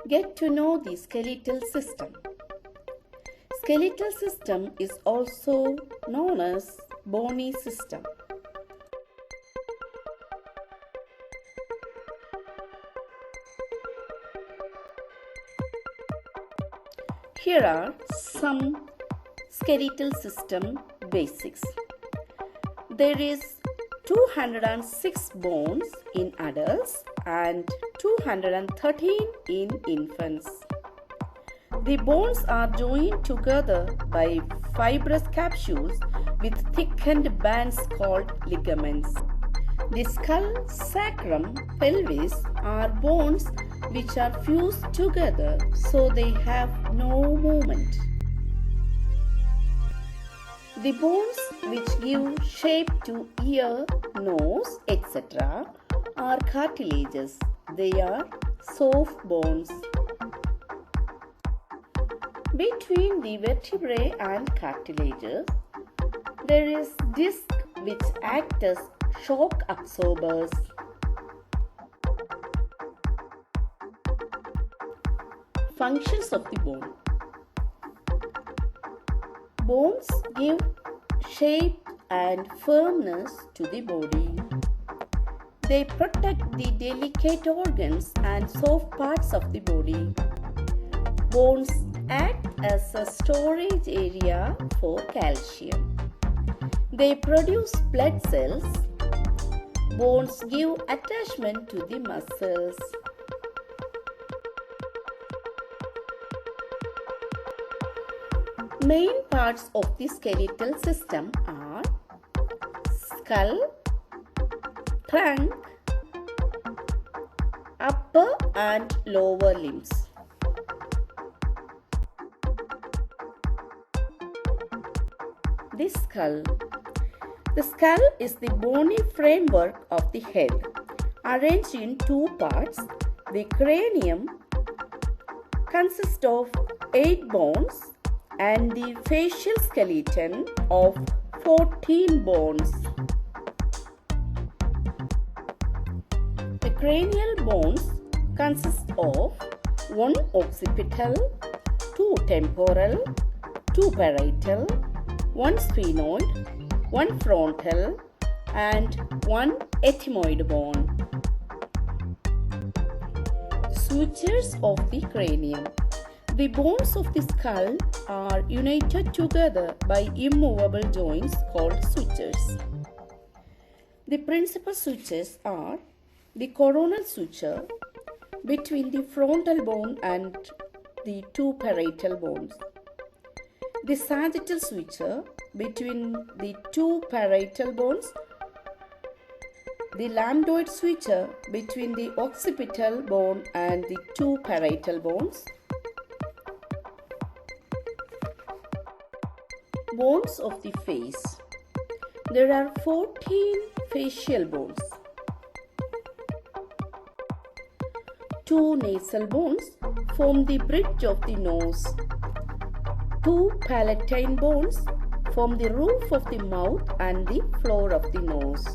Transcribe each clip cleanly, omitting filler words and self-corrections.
Get to know the skeletal system. Skeletal system is also known as bony system. Here are some skeletal system basics. There is 206 bones in adults and 213 in infants. The bones are joined together by fibrous capsules with thickened bands called ligaments. The skull, sacrum, pelvis are bones which are fused together so they have no movement. The bones which give shape to ear, nose, etc. are cartilages. They are soft bones. Between the vertebrae and cartilages, there is disc which act as shock absorbers. Functions of the bone. Bones give shape and firmness to the body. They protect the delicate organs and soft parts of the body. Bones act as a storage area for calcium. They produce blood cells. Bones give attachment to the muscles. Main parts of the skeletal system are skull, trunk, upper and lower limbs. The skull. The skull is the bony framework of the head, arranged in two parts. The cranium consists of 8 bones and the facial skeleton of 14 bones. The cranial bones consist of 1 occipital, 2 temporal, 2 parietal, 1 sphenoid, 1 frontal and 1 ethmoid bone. Sutures of the cranium. The bones of the skull are united together by immovable joints called sutures. The principal sutures are the coronal suture between the frontal bone and the 2 parietal bones, the sagittal suture between the 2 parietal bones, the lambdoid suture between the occipital bone and the 2 parietal bones. Bones of the face. There are 14 facial bones. 2 nasal bones form the bridge of the nose. 2 palatine bones form the roof of the mouth and the floor of the nose.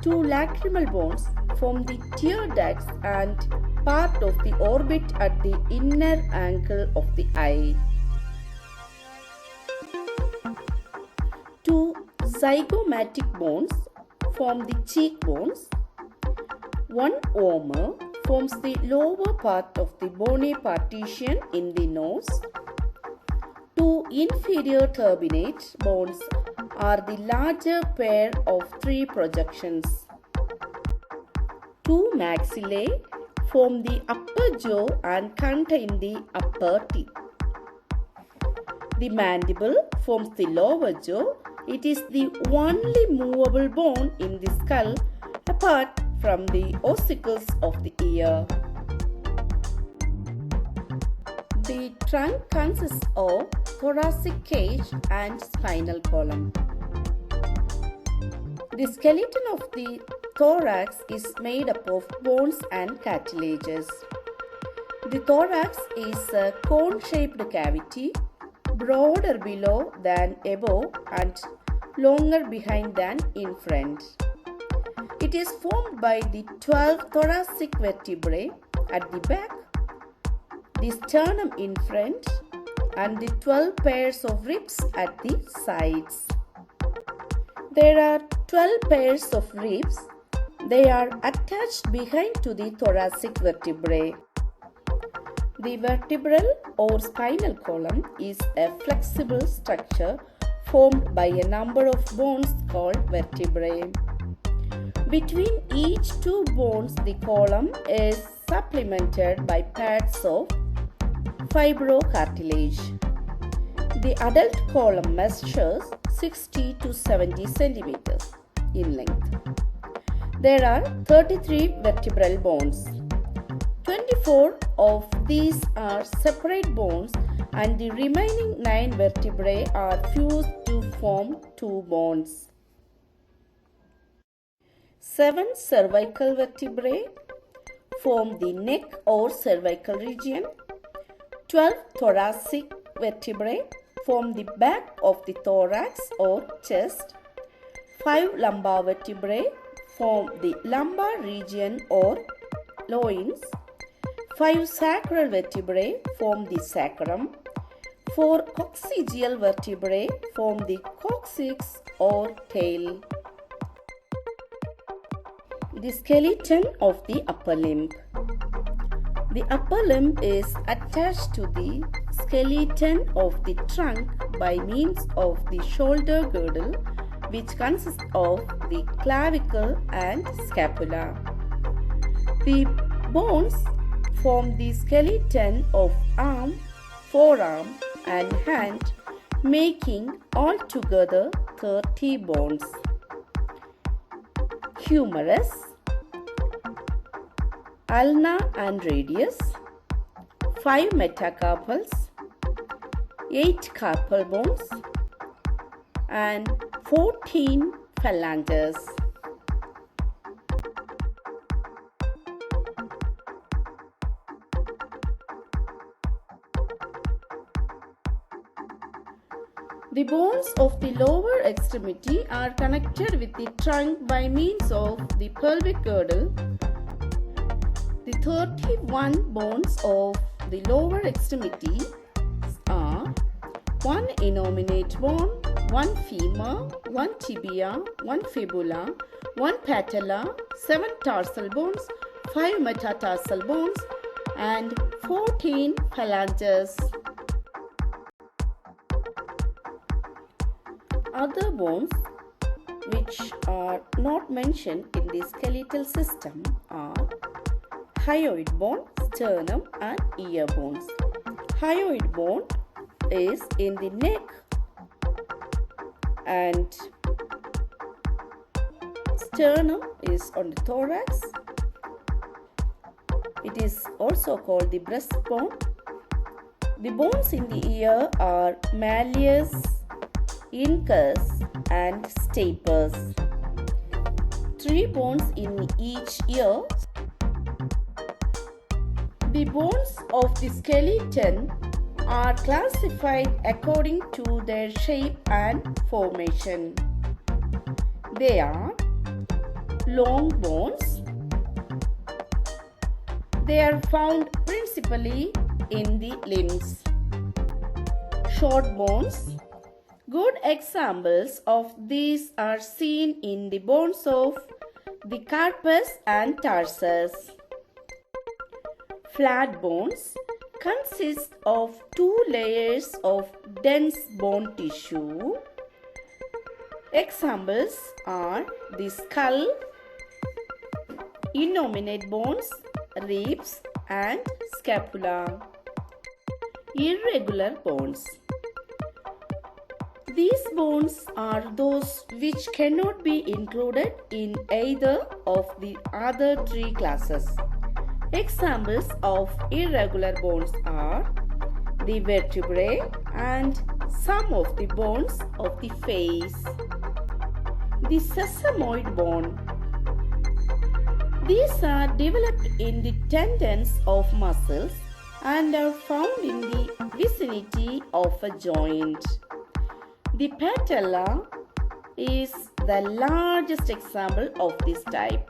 2 lacrimal bones form the tear ducts and part of the orbit at the inner angle of the eye. 2 zygomatic bones form the cheekbones. 1 vomer forms the lower part of the bony partition in the nose. 2 inferior turbinate bones are the larger pair of 3 projections. 2 maxillae form the upper jaw and contain the upper teeth. The mandible forms the lower jaw. It is the only movable bone in the skull apart from the ossicles of the ear. The trunk consists of thoracic cage and spinal column. The skeleton of the thorax is made up of bones and cartilages. The thorax is a cone-shaped cavity, broader below than above and longer behind than in front. It is formed by the 12 thoracic vertebrae at the back the sternum in front, and the 12 pairs of ribs at the sides. There are 12 pairs of ribs. They are attached behind to the thoracic vertebrae. The vertebral or spinal column is a flexible structure formed by a number of bones called vertebrae. Between each two bones, the column is supplemented by pads of fibrocartilage. The adult column measures 60 to 70 centimeters in length. There are 33 vertebral bones. 24 of these are separate bones, and the remaining 9 vertebrae are fused to form 2 bones. 7 cervical vertebrae form the neck or cervical region. 12 thoracic vertebrae form the back of the thorax or chest. 5 lumbar vertebrae form the lumbar region or loins. 5 sacral vertebrae form the sacrum. 4 coccygeal vertebrae form the coccyx or tail. The skeleton of the upper limb. The upper limb is attached to the skeleton of the trunk by means of the shoulder girdle, which consists of the clavicle and scapula. The bones form the skeleton of arm, forearm, and hand, making altogether 30 bones. Humerus, ulna and radius, 5 metacarpals, 8 carpal bones, and 14 phalanges. The bones of the lower extremity are connected with the trunk by means of the pelvic girdle. The 31 bones of the lower extremity are 1 innominate bone, 1 femur, 1 tibia, 1 fibula, 1 patella, 7 tarsal bones, 5 metatarsal bones, and 14 phalanges. Other bones which are not mentioned in the skeletal system are hyoid bone, sternum, and ear bones. Hyoid bone is in the neck and sternum is on the thorax. It is also called the breastbone. The bones in the ear are malleus, incus, and stapes. 3 bones in each ear. The bones of the skeleton are classified according to their shape and formation. They are long bones. They are found principally in the limbs. Short bones. Good examples of these are seen in the bones of the carpus and tarsus. Flat bones consist of 2 layers of dense bone tissue. Examples are the skull, innominate bones, ribs, and scapula. Irregular bones. These bones are those which cannot be included in either of the other 3 classes. Examples of irregular bones are the vertebrae and some of the bones of the face. The sesamoid bone. These are developed in the tendons of muscles and are found in the vicinity of a joint. The patella is the largest example of this type.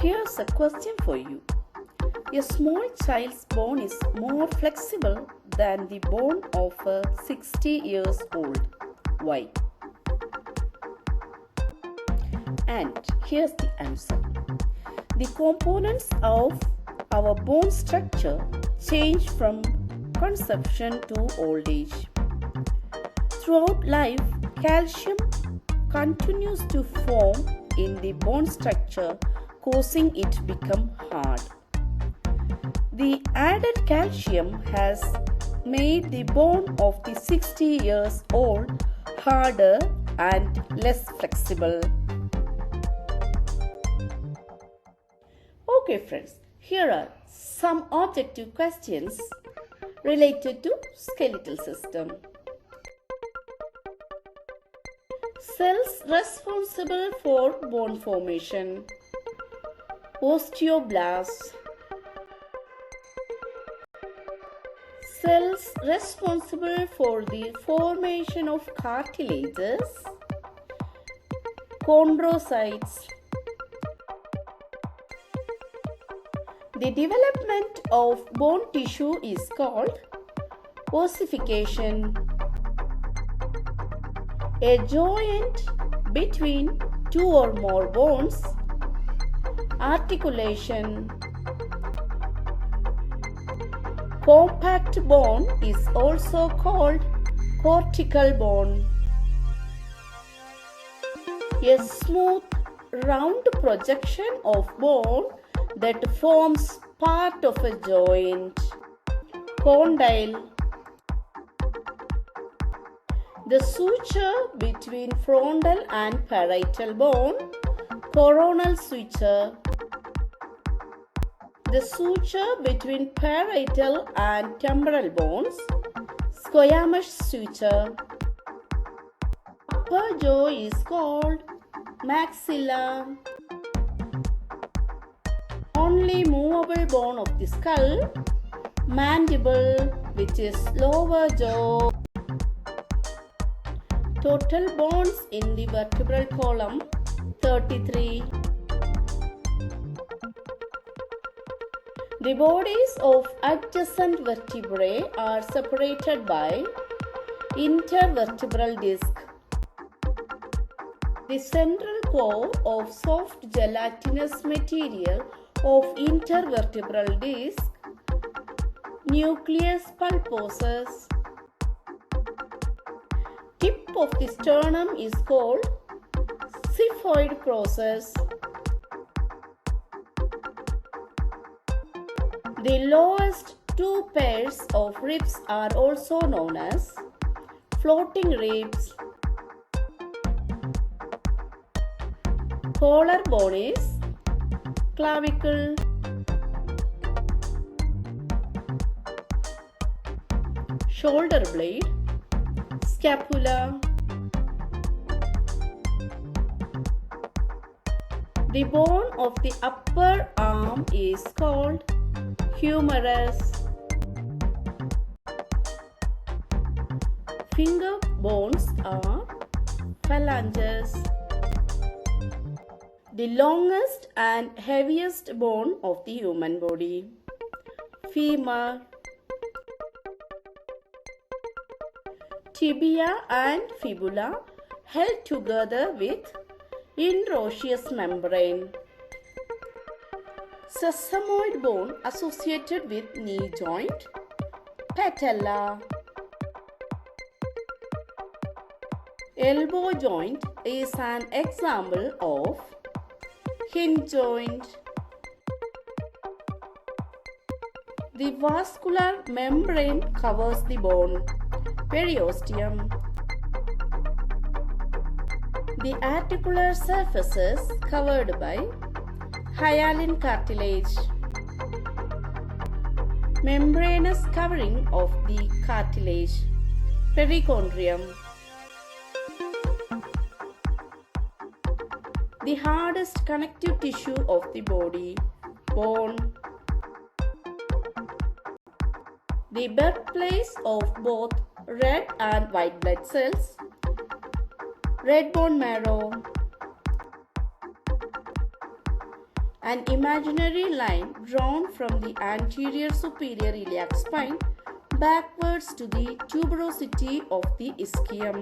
Here's a question for you. A small child's bone is more flexible than the bone of a 60 years old. Why? And here's the answer. The components of our bone structure change from conception to old age. Throughout life, calcium continues to form in the bone structure, causing it to become hard. The added calcium has made the bone of the 60 years old harder and less flexible. Okay friends, here are some objective questions related to skeletal system. Cells responsible for bone formation: osteoblasts. Cells responsible for the formation of cartilages: chondrocytes. The development of bone tissue is called ossification. A joint between two or more bones: articulation. Compact bone is also called cortical bone. A smooth, round projection of bone that forms part of a joint: condyle. The suture between frontal and parietal bone: coronal suture. The suture between parietal and temporal bones: squamous suture. Upper jaw is called maxilla. Only movable bone of the skull: mandible, which is lower jaw. Total bones in the vertebral column: 33. The bodies of adjacent vertebrae are separated by intervertebral disc. The central core of soft gelatinous material of intervertebral disc: nucleus pulposus. Tip of the sternum is called xiphoid process. The lowest two pairs of ribs are also known as floating ribs. Collarbone is clavicle. Shoulder blade: scapula. The bone of the upper arm is called humerus. Finger bones are phalanges. The longest and heaviest bone of the human body: femur. Tibia and fibula held together with interosseous membrane. Sesamoid bone associated with knee joint: patella. Elbow joint is an example of hinge joint. The vascular membrane covers the bone: periosteum. The articular surface is covered by hyaline cartilage. Membranous covering of the cartilage: perichondrium. The hardest connective tissue of the body: bone. The birthplace of both red and white blood cells: red bone marrow. an imaginary line drawn from the anterior superior iliac spine backwards to the tuberosity of the ischium.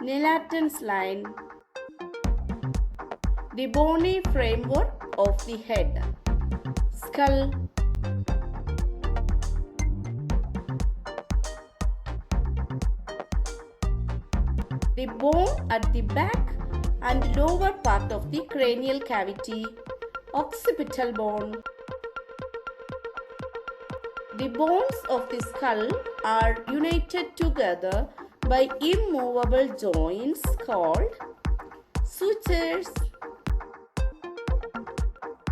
Nelatans line, the bony framework of the head. Skull, the bone at the back and lower part of the cranial cavity. Occipital bone. The bones of the skull are united together by immovable joints called sutures.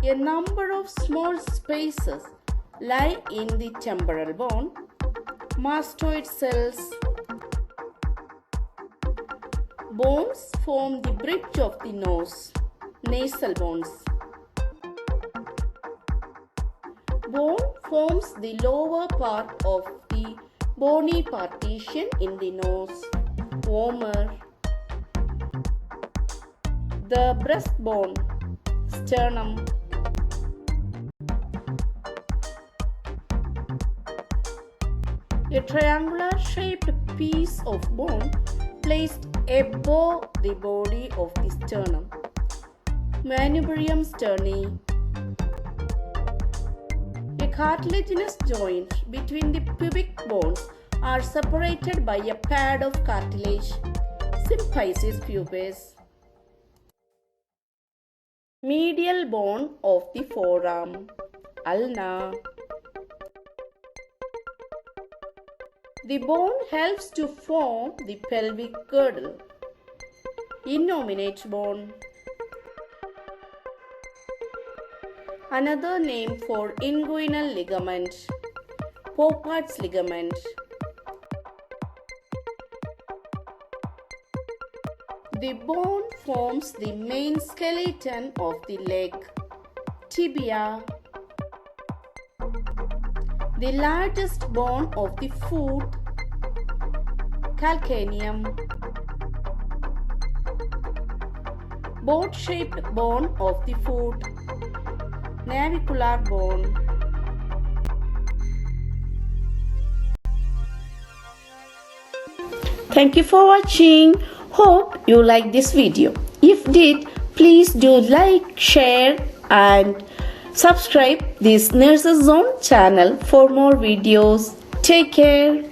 A number of small spaces lie in the temporal bone. Mastoid cells. Bones form the bridge of the nose. Nasal bones. Bone forms the lower part of the bony partition in the nose. Vomer. The breastbone. Sternum. A triangular shaped piece of bone placed above the body of the sternum. Manubrium sterni. A cartilaginous joint between the pubic bones are separated by a pad of cartilage. Symphysis pubis. Medial bone of the forearm. Ulna. The bone helps to form the pelvic girdle. Innominate bone. Another name for inguinal ligament. Popard's ligament. The bone forms the main skeleton of the leg. Tibia. The largest bone of the foot. Calcaneum. Boat-shaped bone of the foot. Navicular bone. Thank you for watching. Hope you like this video. If did, please do like, share and subscribe this Nurses Zone channel for more videos. Take care.